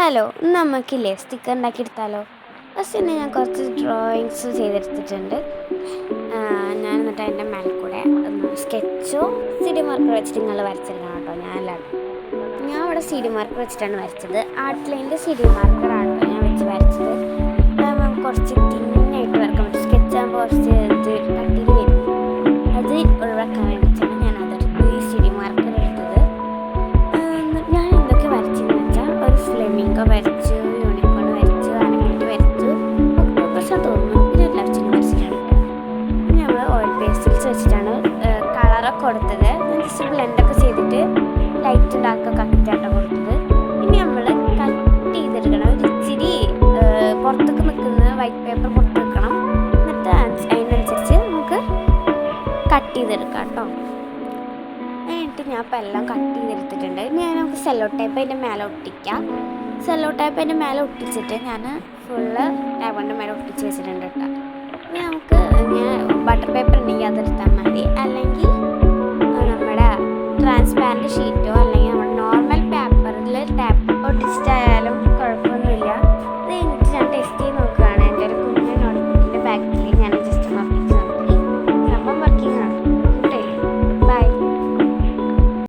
Hello, നമുക്കില്ലേ sticker ഉണ്ടാക്കിയെടുത്താലോ? First തന്നെ ഞാൻ കുറച്ച് ഡ്രോയിങ്സ് ചെയ്തെടുത്തിട്ടുണ്ട്. ഞാൻ എന്നിട്ട് അതിൻ്റെ മേലെ കൂടെ സ്കെച്ചോ സി ഡി മാർക്കർ വെച്ചിട്ട് നിങ്ങൾ വരച്ചെടുക്കണം കേട്ടോ. ഞാൻ ഇവിടെ സി ഡി മാർക്കർ വെച്ചിട്ടാണ് വരച്ചത്. ആർട്ട് ലൈനിൻ്റെ സി ഡി മാർക്കറാണ് കേട്ടോ ഞാൻ വെച്ച് വരച്ചത്. കുറച്ച് തിന്നായിട്ട് വരക്കാൻ പറ്റും. സ്കെച്ചാകുമ്പോൾ കുറച്ച് കട്ടിയിൽ വരും. അത് ഒഴിവാക്കാൻ വേണ്ടിയിട്ടാണ് ഞാൻ അതെടുത്ത് ഈ സി ഡി മാർക്കർ എടുത്തത്. ഞാൻ എന്തൊക്കെ വരച്ചെന്ന് വെച്ചാൽ ഒരു ഫ്ലെമിംഗോ വരച്ചു, യൂണിക്കോൺ വരച്ചു, ആനക്കുട്ടി വരച്ചു, ഒക്ടോപ്പസ് തോന്നുന്നു, പിന്നെ ലവ്ചിന് വരച്ചിട്ടുണ്ട്. നമ്മൾ ഓയിൽ പേസ്റ്റൽസ് വെച്ചിട്ടാണ് കളറൊക്കെ കൊടുത്തത്. ഞാൻ ജസ്റ്റ് ബ്ലെൻഡൊക്കെ ചെയ്തിട്ട് ലൈറ്റ് ഉണ്ടാക്കുക കത്തിച്ചാട്ടം കൊടുത്തത്. ഇനി നമ്മൾ കട്ട് ചെയ്തെടുക്കണം. ഇച്ചിരി പുറത്തൊക്കെ നിൽക്കുന്ന വൈറ്റ് പേപ്പർ പുറത്ത് വെക്കണം. എന്നിട്ട് അതിനനുസരിച്ച് നമുക്ക് കട്ട് ചെയ്തെടുക്കാം കേട്ടോ. എന്നിട്ട് ഞാൻ ഇപ്പോൾ എല്ലാം കട്ട് ചെയ്തെടുത്തിട്ടുണ്ട്. ഇനി നമുക്ക് സെല്ലോ ടേപ്പ് അതിൻ്റെ മേലെ ഒട്ടിക്കാം. സെല്ലോ ടേപ്പ് അതിൻ്റെ മേലെ ഒട്ടിച്ചിട്ട് ഞാൻ ഫുള്ള് ടേബിളിൻ്റെ മേലെ ഒട്ടിച്ച് വെച്ചിട്ടുണ്ട് കേട്ടോ. ഇനി നമുക്ക് ബട്ടർ പേപ്പർ ഉണ്ടെങ്കിൽ അതെടുത്താൽ മതി, അല്ലെങ്കിൽ നമ്മുടെ ട്രാൻസ്പാരൻറ്റ് ഷീറ്റ്